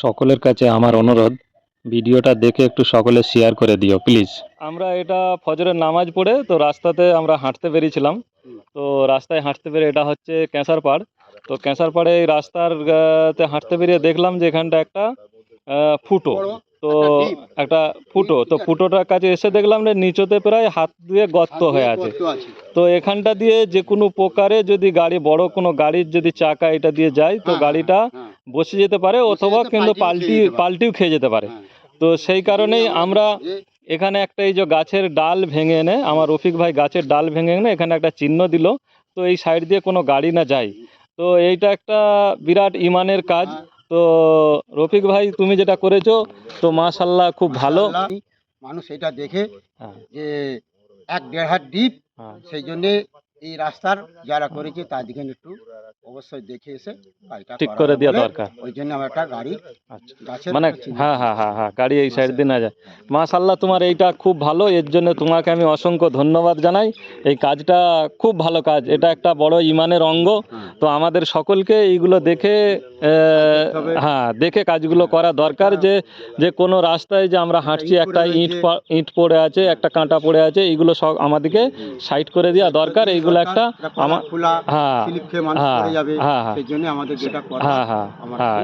সকলের কাছে আমার অনুরোধ, ভিডিওটা দেখে একটু সকলে শেয়ার করে দিও প্লিজ। আমরা এটা ফজরের নামাজ পড়ে তো রাস্তাতে আমরা হাঁটতে বেরিয়েছিলাম। তো রাস্তায় হাঁটতে বেরিয়ে এটা হচ্ছে ক্যাঁসারপাড়। তো ক্যাঁসারপাড়ে এই রাস্তার তে হাঁটতে বেরিয়ে দেখলাম যে এখানটা একটা ফুটো। তো একটা ফুটো, তো ফুটোটার কাছে এসে দেখলাম যে নিচতে প্রায় হাত দিয়ে গর্ত হয়ে আছে। তো এখানটা দিয়ে যে কোনো প্রকারে যদি গাড়ি, বড় কোনো গাড়ির যদি চাকা এটা দিয়ে যায় তো গাড়িটা বসে যেতে পারে অথবা কিন্তু পাল্টিও খেয়ে যেতে পারে। তো সেই কারণেই আমরা এখানে একটা এই যে গাছের ডাল ভেঙে এনে, আমার রফিক ভাই গাছের ডাল ভেঙে এনে এখানে একটা চিহ্ন দিল, তো এই সাইড দিয়ে কোনো গাড়ি না যায়। তো এইটা একটা বিরাট ইমানের কাজ। তো রফিক ভাই তুমি যেটা করেছো তো মাশাআল্লাহ খুব ভালো। মানুষ এটা দেখে হ্যাঁ, যে 1-1.5 হাত ডিপ, হ্যাঁ, সেই জন্যে এই রাস্তার যারা করেছে তার দিকে একটু অবশ্যই দেখে এসে কাজটা ঠিক করা করে হবে দেওয়া বলে দরকার। ওই জন্য আমরা একটা গাড়ির আচ্ছা, গাছের মানে একটা চিহ্ন হ্যাঁ দিই। হ্যাঁ হ্যাঁ হ্যাঁ, গাড়ি এই সাইড দিয়ে না যায়। মাশাআল্লাহ তোমার এইটা খুব ভালো, এর জন্য তোমাকে আমি অসংখ্য ধন্যবাদ জানাই। এই কাজটা খুব ভালো কাজ, এটা একটা বড় ইমানের অঙ্গ। তো আমাদের সকলকে এইগুলো দেখে হ্যাঁ দেখে কাজগুলো করা দরকার। যে যে কোনো রাস্তায় যে আমরা হাঁটছি একটা ইট পড়ে আছে, একটা কাঁটা পড়ে আছে, এইগুলো সব আমাদেরকে সাইড করে দেওয়া দরকার। এইগুলো একটা আমার খোলা হ্যাঁ স্লিপ খেয়ে মানুষ হ্যাঁ পড়ে যাবে, হ্যাঁ হ্যাঁ সেই জন্য আমাদের যেটা করা হ্যাঁ হ্যাঁ আমার হ্যাঁ